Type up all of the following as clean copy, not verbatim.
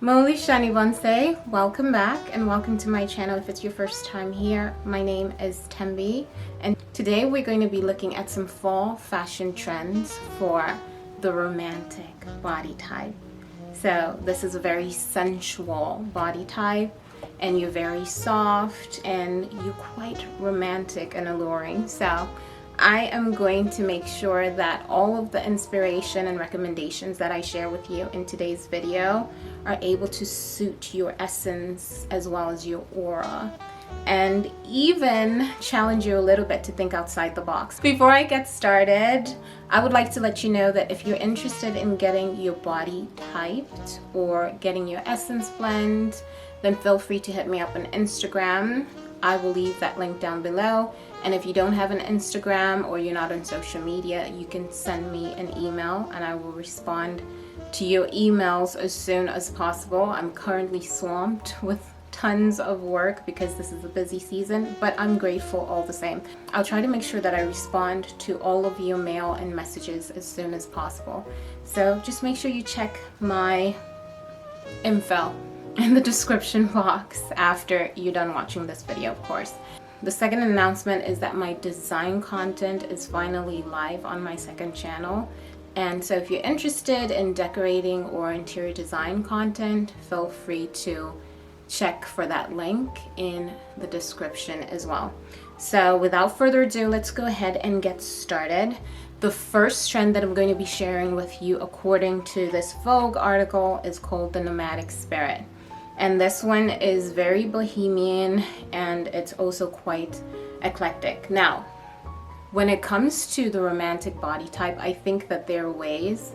Moli Shani Bonsai, welcome back and welcome to my channel. If it's your first time here, my name is Tembi and today we're going to be looking at some fall fashion trends for the romantic body type. So this is a very sensual body type and you're very soft and you're quite romantic and alluring. So I am going to make sure that all of the inspiration and recommendations that I share with you in today's video are able to suit your essence as well as your aura, and even challenge you a little bit to think outside the box. Before I get started, I would like to let you know that if you're interested in getting your body typed or getting your essence blend, then feel free to hit me up on Instagram. I will leave that link down below. And if you don't have an Instagram or you're not on social media, you can send me an email and I will respond to your emails as soon as possible. I'm currently swamped with tons of work because this is a busy season, but I'm grateful all the same. I'll try to make sure that I respond to all of your mail and messages as soon as possible. So just make sure you check my info in the description box after you're done watching this video, of course. The second announcement is that my design content is finally live on my second channel. And so if you're interested in decorating or interior design content, feel free to check for that link in the description as well. So without further ado, let's go ahead and get started. The first trend that I'm going to be sharing with you according to this Vogue article is called the Nomadic spirit. And this one is very bohemian and it's also quite eclectic. Now, when it comes to the romantic body type, I think that there are ways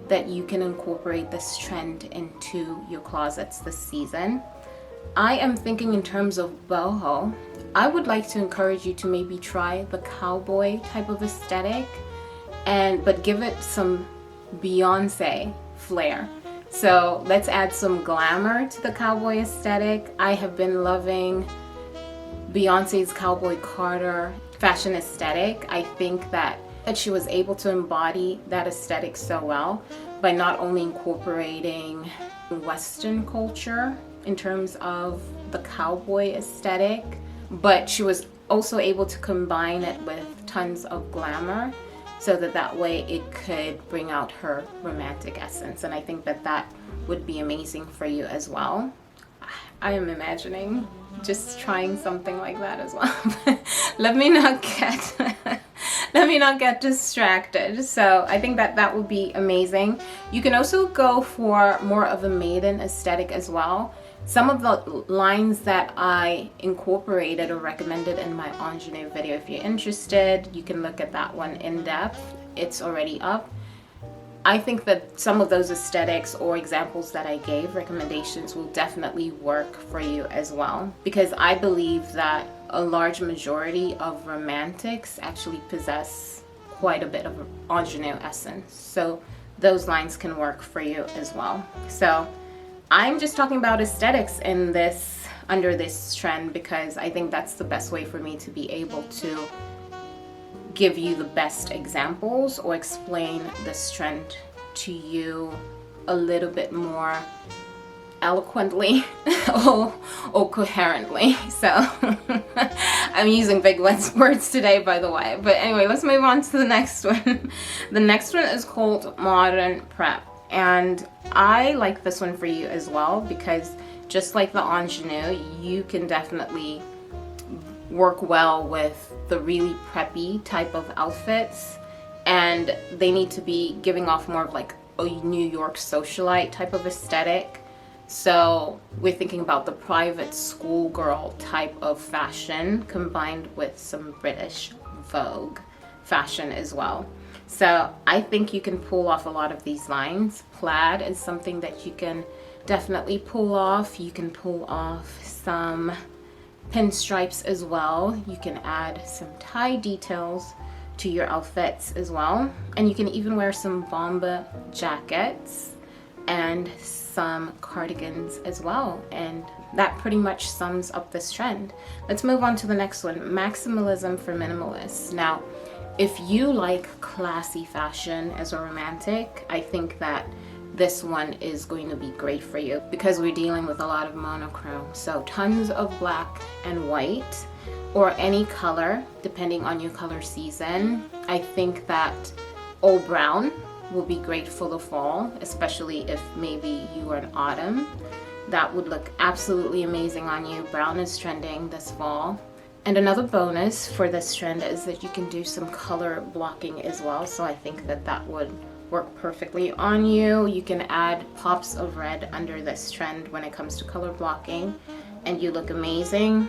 that you can incorporate this trend into your closets this season. I am thinking in terms of boho. I would like to encourage you to maybe try the cowboy type of aesthetic, but give it some Beyonce flair. So let's add some glamour to the cowboy aesthetic. I have been loving Beyonce's Cowboy Carter fashion aesthetic. I think that she was able to embody that aesthetic so well by not only incorporating Western culture in terms of the cowboy aesthetic, but she was also able to combine it with tons of glamour so that way it could bring out her romantic essence. And I think that that would be amazing for you as well. I am imagining just trying something like that as well. let me not get distracted. So I think that that would be amazing. You can also go for more of a maiden aesthetic as well. Some of the lines that I incorporated or recommended in my ingenue video, if you're interested, you can look at that one in depth. It's already up. I think that some of those aesthetics or examples that I gave, recommendations, will definitely work for you as well. Because I believe that a large majority of romantics actually possess quite a bit of ingenue essence. So those lines can work for you as well. So I'm just talking about aesthetics in this, under this trend, because I think that's the best way for me to be able to give you the best examples or explain this trend to you a little bit more eloquently or coherently. So I'm using big words today, by the way. But anyway, let's move on to the next one. The next one is called Modern Prep. And I like this one for you as well because just like the ingenue, you can definitely work well with the really preppy type of outfits, and they need to be giving off more of like a New York socialite type of aesthetic. So we're thinking about the private schoolgirl type of fashion combined with some British Vogue fashion as well. So I think you can pull off a lot of these lines. Plaid is something that you can definitely pull off. You can pull off some pinstripes as well. You can add some tie details to your outfits as well. And you can even wear some bomber jackets and some cardigans as well. And that pretty much sums up this trend. Let's move on to the next one, Maximalism for minimalists. Now, if you like classy fashion as a romantic, I think that this one is going to be great for you because we're dealing with a lot of monochrome. So tons of black and white, or any color depending on your color season. I think that all brown will be great for the fall, especially if maybe you are in autumn. That would look absolutely amazing on you. Brown is trending this fall. And another bonus for this trend is that you can do some color blocking as well. So I think that that would work perfectly on you. You can add pops of red under this trend when it comes to color blocking, and you look amazing.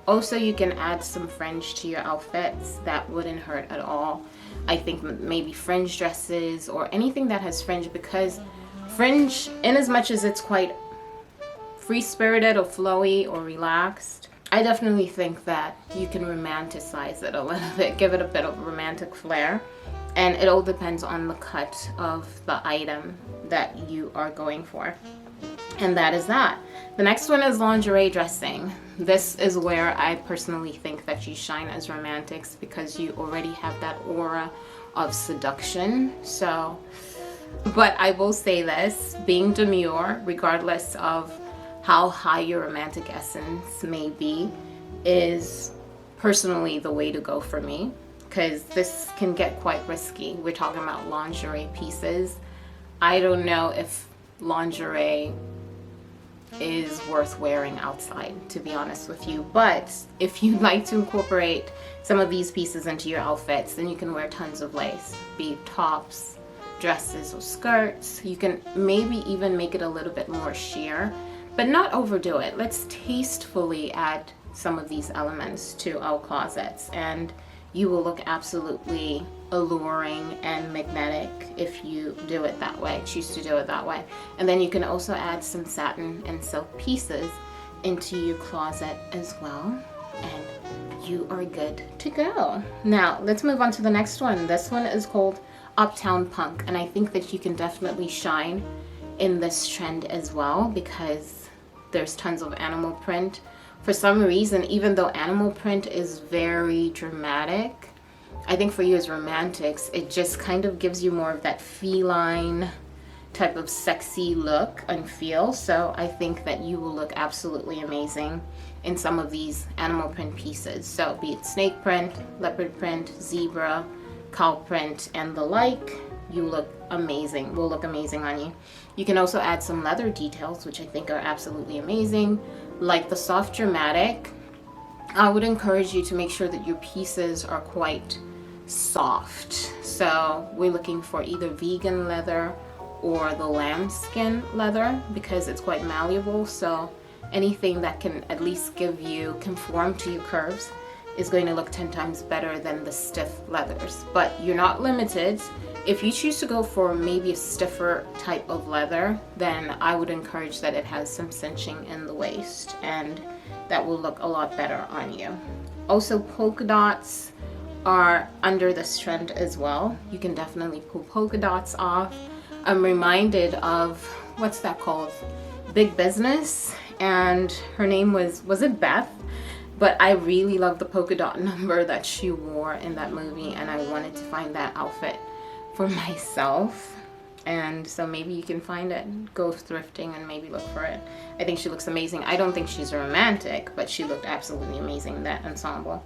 Also, you can add some fringe to your outfits. That wouldn't hurt at all. I think maybe fringe dresses or anything that has fringe, because fringe, in as much as it's quite free-spirited or flowy or relaxed, I definitely think that you can romanticize it a little bit, give it a bit of romantic flair. And it all depends on the cut of the item that you are going for. And that is that. The next one is lingerie dressing. This is where I personally think that you shine as romantics because you already have that aura of seduction. So, but I will say this, being demure, regardless of how high your romantic essence may be, is personally the way to go for me, because this can get quite risky. We're talking about lingerie pieces. I don't know if lingerie is worth wearing outside, to be honest with you, but if you'd like to incorporate some of these pieces into your outfits, then you can wear tons of lace, be it tops, dresses, or skirts. You can maybe even make it a little bit more sheer, but not overdo it. Let's tastefully add some of these elements to our closets, and you will look absolutely alluring and magnetic if you do it that way, choose to do it that way. And then you can also add some satin and silk pieces into your closet as well, and you are good to go. Now let's move on to the next one. This one is called Uptown Punk, and I think that you can definitely shine in this trend as well because there's tons of animal print. For some reason, even though animal print is very dramatic, I think for you as romantics, it just kind of gives you more of that feline type of sexy look and feel. So I think that you will look absolutely amazing in some of these animal print pieces. So be it snake print, leopard print, zebra, cow print, and the like, you look amazing, will look amazing on you. You can also add some leather details, which I think are absolutely amazing, like the soft dramatic. I would encourage you to make sure that your pieces are quite soft. So we're looking for either vegan leather or the lambskin leather because it's quite malleable. So anything that can at least give you, conform to your curves, is going to look 10 times better than the stiff leathers. But you're not limited. If you choose to go for maybe a stiffer type of leather, then I would encourage that it has some cinching in the waist, and that will look a lot better on you. Also, polka dots are under this trend as well. You can definitely pull polka dots off. I'm reminded of, what's that called? Big Business, and her name was it Beth? But I really love the polka dot number that she wore in that movie, and I wanted to find that outfit for myself. And so maybe you can find it, go thrifting and maybe look for it. I think she looks amazing. I don't think she's a romantic, but she looked absolutely amazing in that ensemble.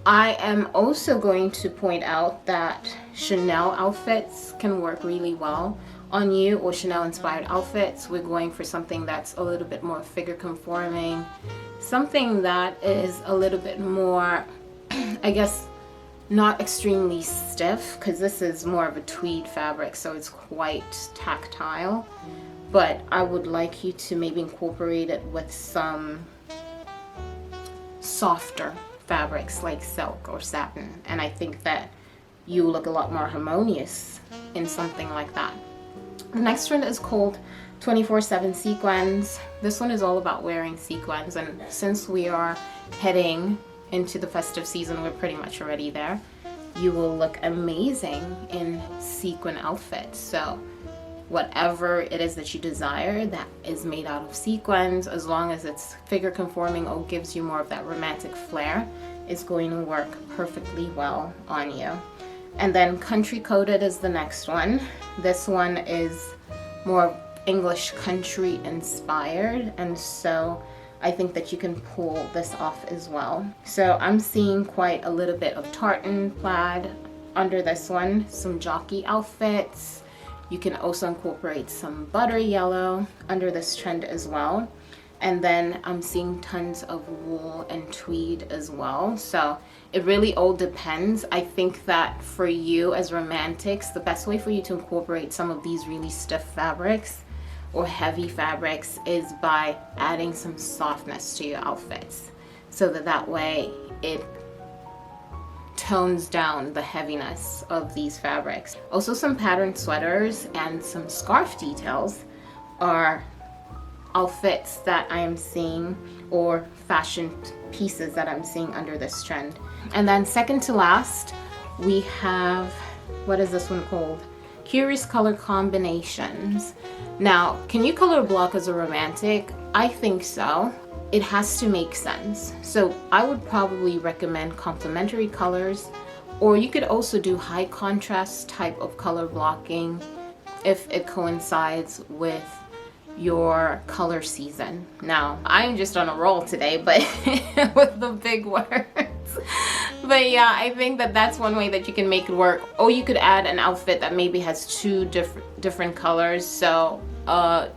I am also going to point out that Chanel outfits can work really well on you, or Chanel inspired outfits. We're going for something that's a little bit more figure conforming, something that is a little bit more, I guess, not extremely stiff, because this is more of a tweed fabric, so it's quite tactile. But I would like you to maybe incorporate it with some softer fabrics like silk or satin, and I think that you look a lot more harmonious in something like that. The next trend is called 24/7 sequins. This one is all about wearing sequins, and since we are heading into the festive season, we're pretty much already there. You will look amazing in sequin outfits. So whatever it is that you desire that is made out of sequins, as long as it's figure conforming or gives you more of that romantic flair, is going to work perfectly well on you. And then country coated is the next one. This one is more English country inspired, and so I think that you can pull this off as well. So I'm seeing quite a little bit of tartan plaid under this one, some jockey outfits. You can also incorporate some butter yellow under this trend as well. And then I'm seeing tons of wool and tweed as well. So it really all depends. I think that for you as romantics, the best way for you to incorporate some of these really stiff fabrics or heavy fabrics is by adding some softness to your outfits, so that way it tones down the heaviness of these fabrics. Also, some patterned sweaters and some scarf details are outfits that I am seeing, or fashion pieces that I'm seeing under this trend. And then second to last, we have, what is this one called? Curious color combinations. Now, can you color block as a romantic? I think so. It has to make sense. So I would probably recommend complementary colors, or you could also do high contrast type of color blocking if it coincides with your color season. Now, I'm just on a roll today, but with the big words. But yeah, I think that that's one way that you can make it work. Or you could add an outfit that maybe has two different colors. So a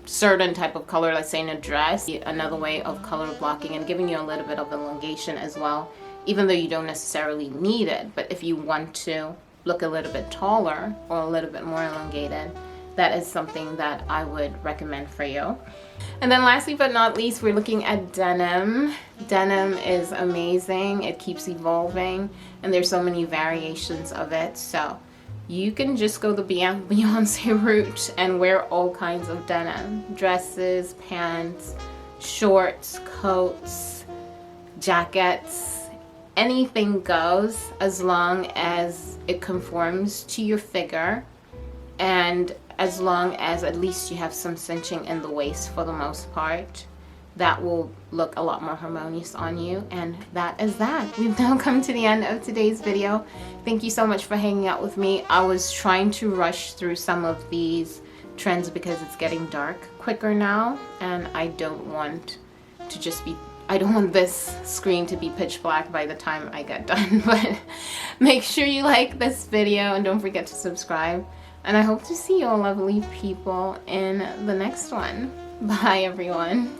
certain type of color, let's say in a dress, another way of color blocking and giving you a little bit of elongation as well, even though you don't necessarily need it. But if you want to look a little bit taller or a little bit more elongated, that is something that I would recommend for you. And then lastly but not least, we're looking at denim. Denim is amazing. It keeps evolving, and there's so many variations of it. So you can just go the Beyonce route and wear all kinds of denim. Dresses, pants, shorts, coats, jackets, anything goes, as long as it conforms to your figure, and as long as at least you have some cinching in the waist for the most part. That will look a lot more harmonious on you. And that is that. We've now come to the end of today's video. Thank you so much for hanging out with me. I was trying to rush through some of these trends because it's getting dark quicker now, and I don't want this screen to be pitch black by the time I get done. But make sure you like this video and don't forget to subscribe. And I hope to see you all lovely people in the next one. Bye everyone.